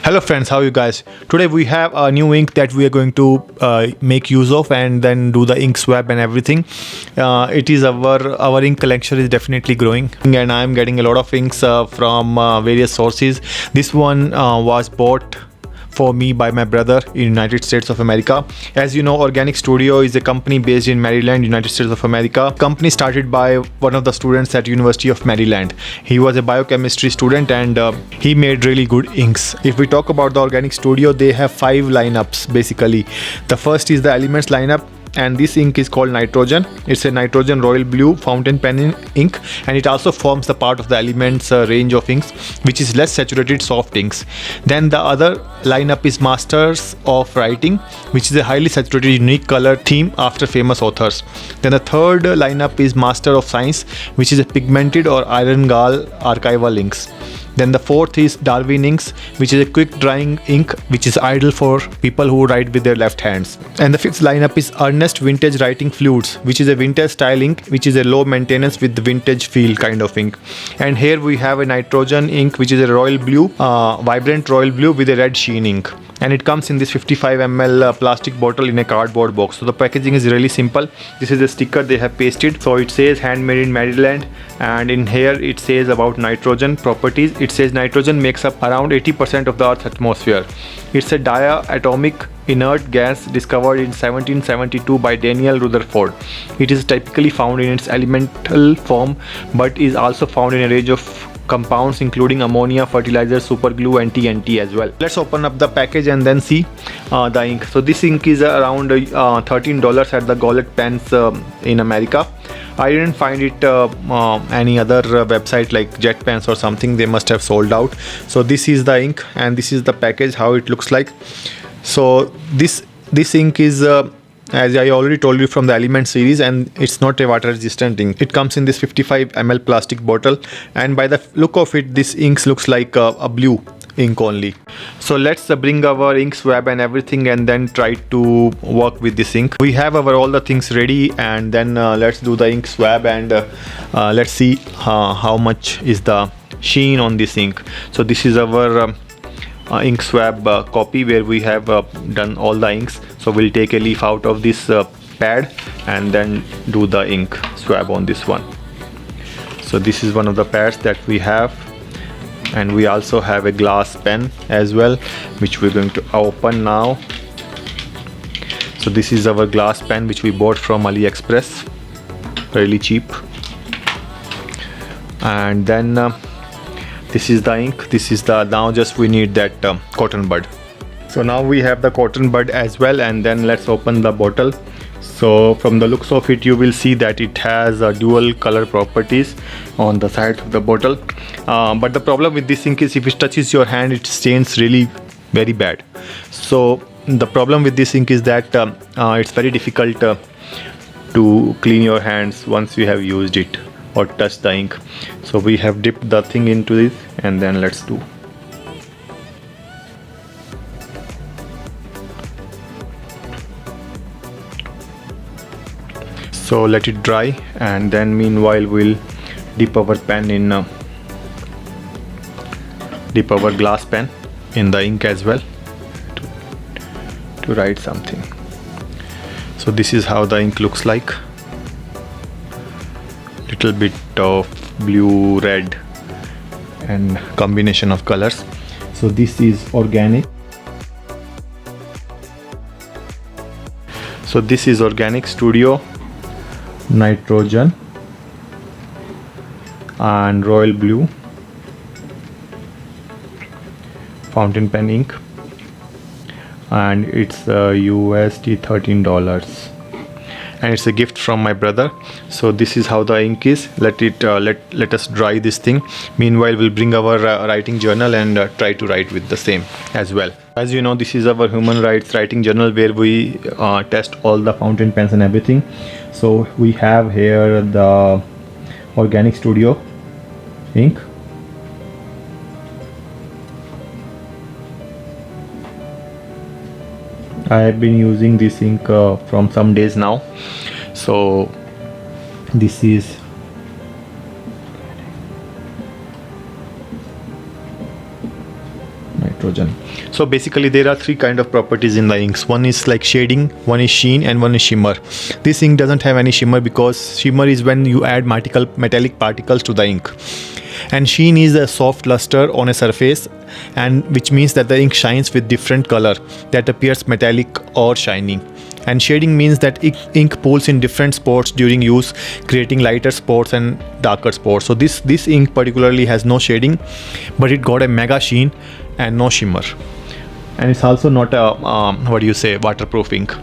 Hello friends, how are you guys? Today we have a new ink that we are going to make use of and then do the ink swap and everything. It is our ink collection is definitely growing, and I am getting a lot of inks from various sources. This one was bought for me by my brother in United States of America. As you know, Organic Studio is a company based in Maryland, United States of America. Company started by one of the students at University of Maryland. He was a biochemistry student and he made really good inks. If we talk about the Organic Studio, they have 5 lineups basically. The first is the Elements lineup, and this ink is called Nitrogen. It's a Nitrogen Royal Blue fountain pen ink, and it also forms the part of the Elements range of inks, which is less saturated soft inks. Then the other lineup is Masters of Writing, which is a highly saturated unique color theme after famous authors. Then the third lineup is Master of Science, which is a pigmented or iron gall archival inks. Then the fourth is Darwin inks, which is a quick drying ink which is ideal for people who write with their left hands. And the fifth lineup is Earnest Vintage Writing Fluids, which is a vintage style ink which is a low maintenance with the vintage feel kind of ink. And here we have a Nitrogen ink which is a royal blue, vibrant royal blue with a red sheen ink. And it comes in this 55 ml plastic bottle in a cardboard box. So the packaging is really simple. This is a sticker they have pasted. So it says handmade in Maryland, and in here it says about nitrogen properties. It says nitrogen makes up around 80% of the Earth's atmosphere. It's a diatomic inert gas discovered in 1772 by Daniel Rutherford. It is typically found in its elemental form, but is also found in a range of compounds including ammonia, fertilizer, superglue and TNT as well. Let's open up the package and then see the ink. So this ink is around $13 at the Goulet Pens in America. I didn't find it any other website like Jet Pens or something. They must have sold out. So this is the ink and this is the package, how it looks like. So this ink is as I already told you, from the Element series, and it's not a water resistant ink. It comes in this 55 ml plastic bottle, and by the look of it, this ink looks like a blue ink only. So let's bring our ink swab and everything and then try to work with this ink. We have our all the things ready, and then let's do the ink swab and let's see how much is the sheen on this ink. So this is our ink swab copy where we have done all the inks. So we'll take a leaf out of this pad and then do the ink swab on this one. So this is one of the pads that we have, and we also have a glass pen as well, which we're going to open now. So this is our glass pen which we bought from AliExpress, really cheap. And then this is the ink. This is the, now just we need that cotton bud. So now we have the cotton bud as well, and then let's open the bottle. So from the looks of it, you will see that it has dual color properties on the side of the bottle. But the problem with this ink is if it touches your hand, it stains really very bad. So the problem with this ink is that it's very difficult to clean your hands once you have used it or touch the ink. So we have dipped the thing into this, and then let's do. So let it dry, and then meanwhile we'll dip our pen in dip our glass pen in the ink as well to write something. So this is how the ink looks like. Little bit of blue, red and combination of colors. So this is organic. So this is Organic Studio Nitrogen and Royal Blue fountain pen ink, and it's USD $13, and it's a gift from my brother. So this is how the ink is. Let us dry this thing. Meanwhile, we'll bring our writing journal and try to write with the same as well. As you know, this is our human rights writing journal where we test all the fountain pens and everything. So we have here the Organic Studio ink. I have been using this ink from some days now. So this is nitrogen. So basically there are three kind of properties in the inks. One is like shading, one is sheen, and one is shimmer. This ink doesn't have any shimmer because shimmer is when you add metallic particles to the ink, and sheen is a soft luster on a surface, and which means that the ink shines with different color that appears metallic or shiny. And shading means that ink pulls in different spots during use, creating lighter spots and darker spots. So this ink particularly has no shading, but it got a mega sheen and no shimmer. And it's also not a waterproof ink.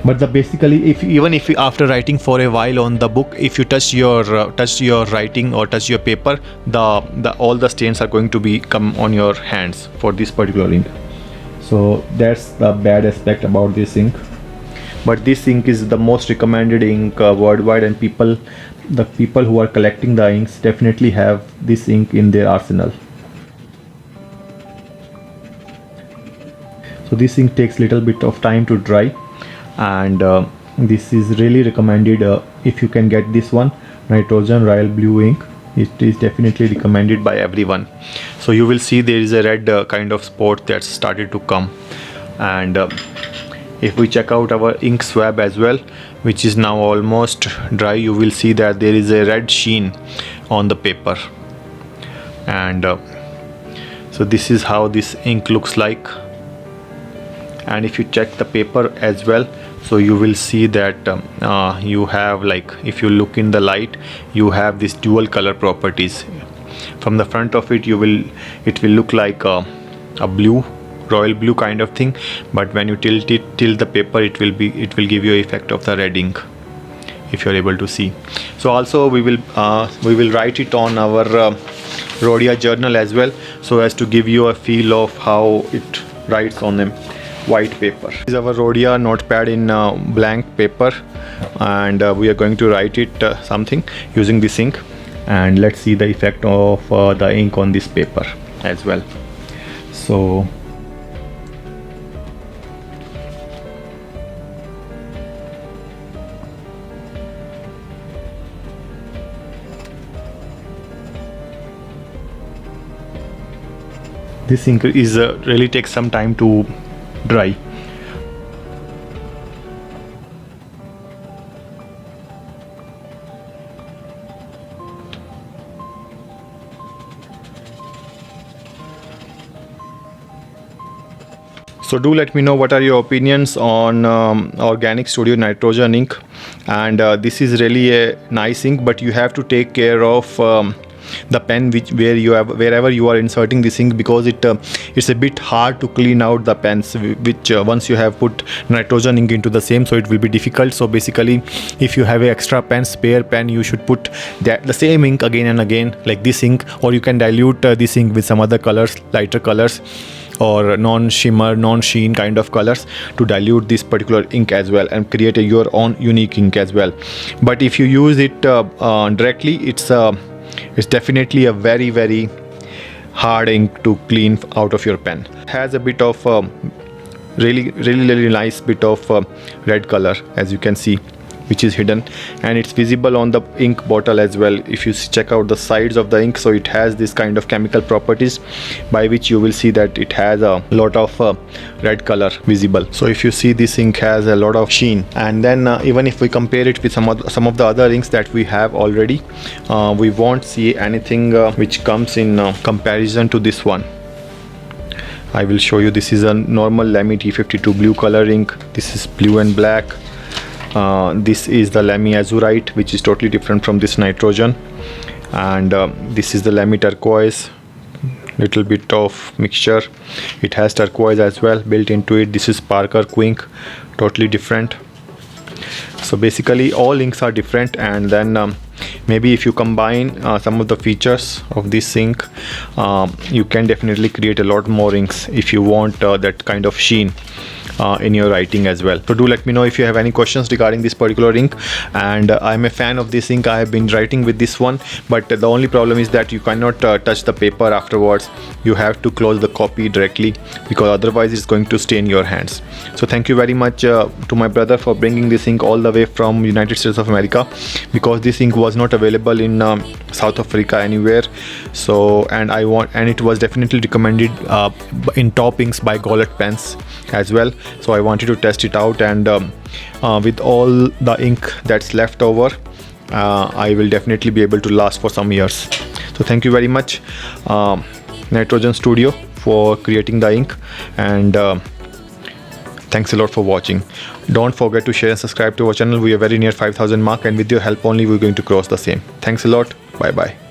But basically, even if you, after writing for a while on the book, if you touch your writing or touch your paper, all the stains are going to come on your hands for this particular ink. So that's the bad aspect about this ink. But this ink is the most recommended ink worldwide, and the people who are collecting the inks definitely have this ink in their arsenal. So this ink takes little bit of time to dry, and this is really recommended if you can get this one, nitrogen royal blue ink. It is definitely recommended by everyone. So you will see there is a red kind of spot that's started to come, and if we check out our ink swab as well, which is now almost dry, you will see that there is a red sheen on the paper. And so this is how this ink looks like. And if you check the paper as well, so you will see that you have, like, if you look in the light, you have this dual color properties. From the front of it, it will look like a blue, royal blue kind of thing, but when you tilt the paper, it will give you effect of the red ink, if you're able to see. So also we will write it on our Rhodia journal as well, so as to give you a feel of how it writes on a white paper. This is our Rhodia notepad in blank paper, and we are going to write it something using this ink, and let's see the effect of the ink on this paper as well. So this ink is really takes some time to dry. So do let me know what are your opinions on Organic Studio Nitrogen ink. And this is really a nice ink, but you have to take care of the pen wherever you are inserting this ink, because it's a bit hard to clean out the pens, which once you have put nitrogen ink into the same, so it will be difficult. So basically, if you have an extra pen, spare pen, you should put the same ink again and again, like this ink, or you can dilute this ink with some other colors, lighter colors, or non-shimmer, non-sheen kind of colors, to dilute this particular ink as well and create your own unique ink as well. But if you use it directly, it's definitely a very, very hard ink to clean out of your pen. It has a bit of really nice bit of red color, as you can see, which is hidden, and it's visible on the ink bottle as well. If you check out the sides of the ink, so it has this kind of chemical properties by which you will see that it has a lot of red color visible. So if you see, this ink has a lot of sheen. And then even if we compare it with some of the other inks that we have already, we won't see anything which comes in comparison to this one. I will show you. This is a normal Lamy T52 blue color ink. This is blue and black. This is the Lamy Azurite, which is totally different from this nitrogen, and this is the Lamy Turquoise, little bit of mixture. It has turquoise as well built into it. This is Parker Quink, totally different. So basically all inks are different, and then maybe if you combine some of the features of this ink, you can definitely create a lot more inks if you want that kind of sheen. in your writing as well. So do let me know if you have any questions regarding this particular ink. And I'm a fan of this ink. I have been writing with this one, but the only problem is that you cannot touch the paper afterwards. You have to close the copy directly, because otherwise it's going to stain your hands. So thank you very much to my brother for bringing this ink all the way from United States of America, because this ink was not available in South Africa anywhere. So and it was definitely recommended in top inks by Goulet Pens as well. So I wanted to test it out, and with all the ink that's left over, I will definitely be able to last for some years. So thank you very much, Nitrogen Studio, for creating the ink, and thanks a lot for watching. Don't forget to share and subscribe to our channel. We are very near 5,000 mark, and with your help only we're going to cross the same. Thanks a lot. Bye bye.